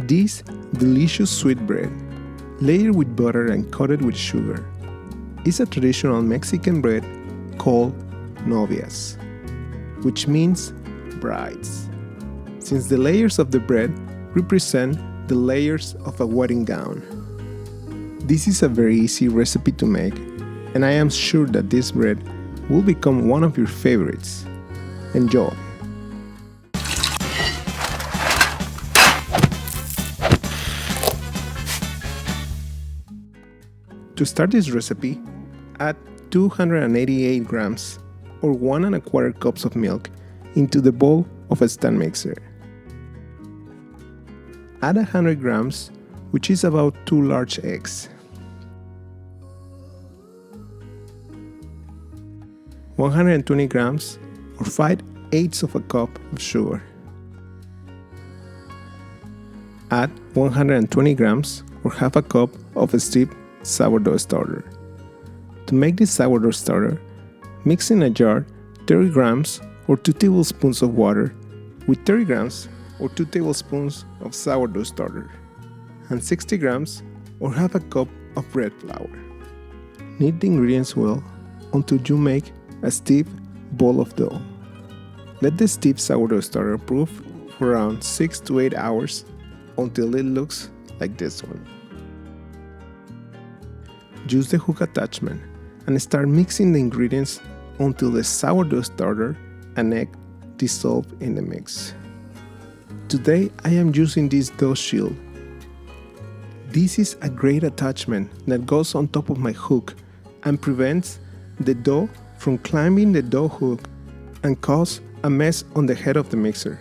This delicious sweet bread, layered with butter and coated with sugar, is a traditional Mexican bread called novias, which means brides, since the layers of the bread represent the layers of a wedding gown. This is a very easy recipe to make, and I am sure that this bread will become one of your favorites. Enjoy! To start this recipe, add 288 grams or 1 1/4 cups of milk into the bowl of a stand mixer. Add 100 grams, which is about 2 large eggs. 120 grams or 5/8 of a cup of sugar. Add 120 grams or half a cup of a stiff sourdough starter. To make this sourdough starter, mix in a jar 30 grams or 2 tablespoons of water with 30 grams or 2 tablespoons of sourdough starter and 60 grams or half a cup of bread flour. Knead the ingredients well until you make a stiff ball of dough. Let the stiff sourdough starter proof for around 6 to 8 hours until it looks like this one. Use the hook attachment and start mixing the ingredients until the sourdough starter and egg dissolve in the mix. Today I am using this dough shield. This is a great attachment that goes on top of my hook and prevents the dough from climbing the dough hook and cause a mess on the head of the mixer.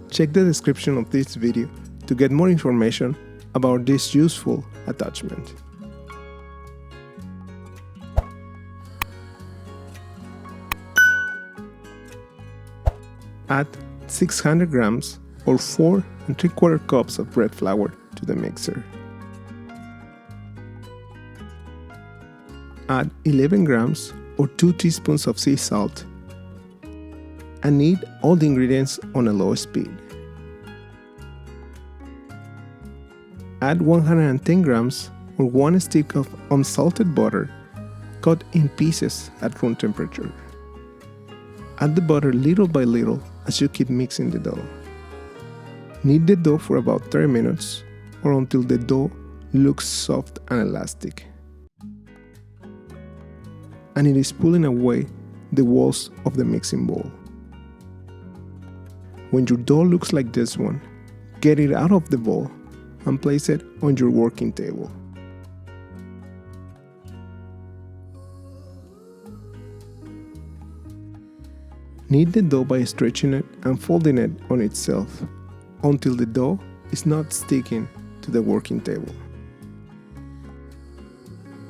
Check the description of this video to get more information about this useful attachment. Add 600 grams or 4 3/4 cups of bread flour to the mixer. Add 11 grams or 2 teaspoons of sea salt and knead all the ingredients on a low speed. Add 110 grams or 1 stick of unsalted butter cut in pieces at room temperature. Add the butter little by little as you keep mixing the dough. Knead the dough for about 30 minutes or until the dough looks soft and elastic, and it is pulling away the walls of the mixing bowl. When your dough looks like this one, get it out of the bowl and place it on your working table. Knead the dough by stretching it and folding it on itself until the dough is not sticking to the working table.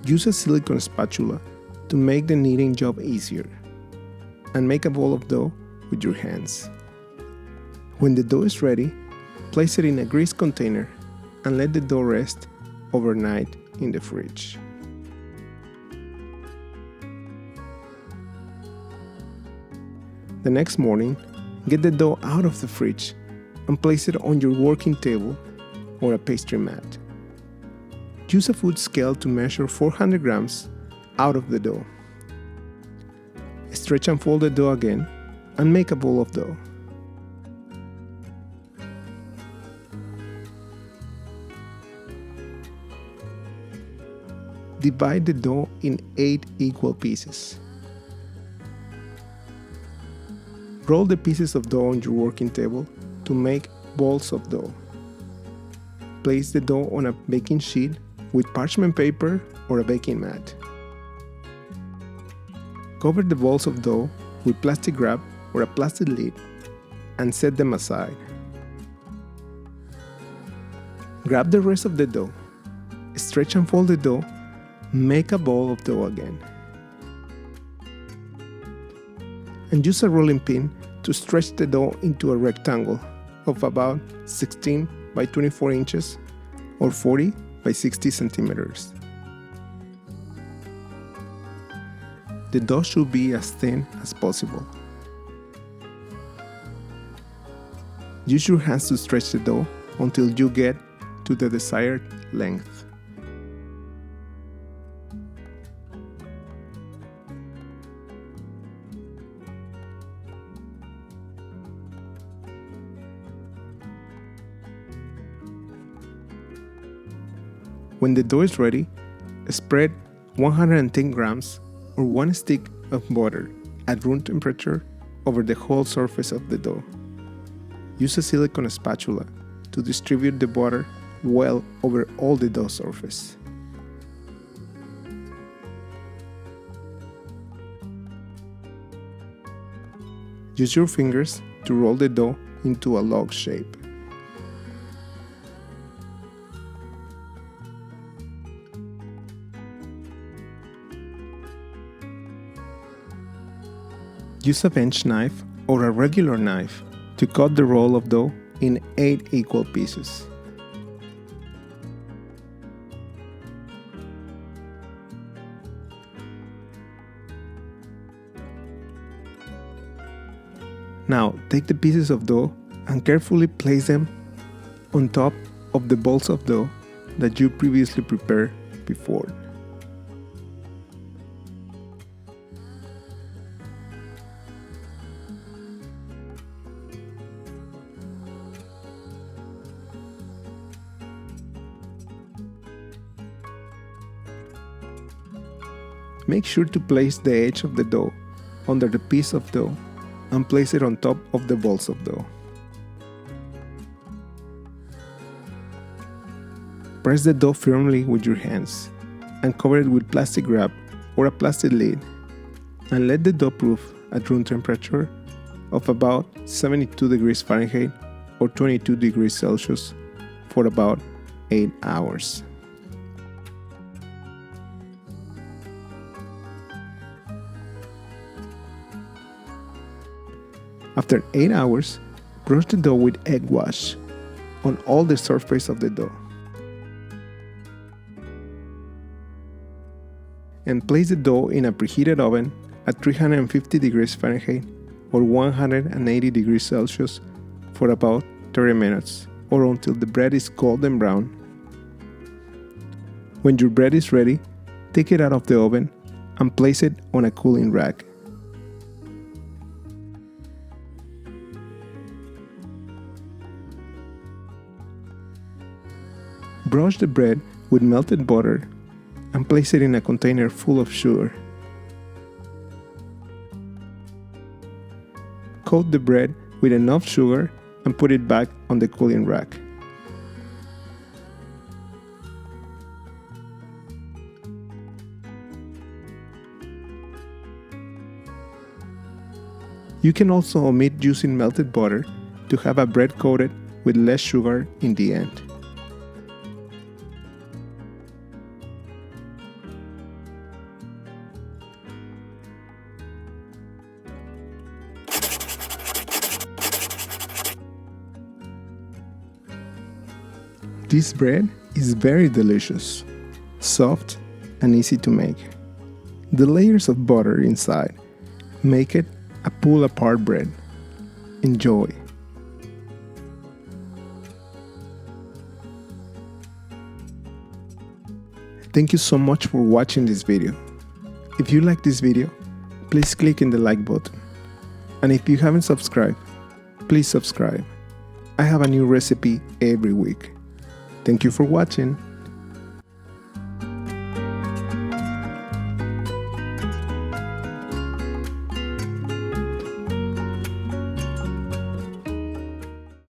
Use a silicone spatula to make the kneading job easier, and make a ball of dough with your hands. When the dough is ready, place it in a greased container and let the dough rest overnight in the fridge. The next morning, get the dough out of the fridge and place it on your working table or a pastry mat. Use a food scale to measure 400 grams out of the dough. Stretch and fold the dough again and make a ball of dough. Divide the dough in 8 equal pieces. Roll the pieces of dough on your working table to make balls of dough. Place the dough on a baking sheet with parchment paper or a baking mat. Cover the balls of dough with plastic wrap or a plastic lid and set them aside. Grab the rest of the dough, stretch and fold the dough, make a ball of dough again, and use a rolling pin to stretch the dough into a rectangle of about 16 by 24 inches or 40 by 60 centimeters. The dough should be as thin as possible. Use your hands to stretch the dough until you get to the desired length. When the dough is ready, spread 110 grams or 1 stick of butter at room temperature over the whole surface of the dough. Use a silicone spatula to distribute the butter well over all the dough surface. Use your fingers to roll the dough into a log shape. Use a bench knife or a regular knife to cut the roll of dough in 8 equal pieces. Now take the pieces of dough and carefully place them on top of the balls of dough that you previously prepared before. Make sure to place the edge of the dough under the piece of dough and place it on top of the balls of dough. Press the dough firmly with your hands and cover it with plastic wrap or a plastic lid and let the dough proof at room temperature of about 72 degrees Fahrenheit or 22 degrees Celsius for about 8 hours. After 8 hours, brush the dough with egg wash on all the surface of the dough. And place the dough in a preheated oven at 350 degrees Fahrenheit or 180 degrees Celsius for about 30 minutes or until the bread is golden brown. When your bread is ready, take it out of the oven and place it on a cooling rack. Brush the bread with melted butter and place it in a container full of sugar. Coat the bread with enough sugar and put it back on the cooling rack. You can also omit using melted butter to have a bread coated with less sugar in the end. This bread is very delicious, soft, and easy to make. The layers of butter inside make it a pull-apart bread. Enjoy! Thank you so much for watching this video. If you like this video, please click in the like button. And if you haven't subscribed, please subscribe. I have a new recipe every week. Thank you for watching.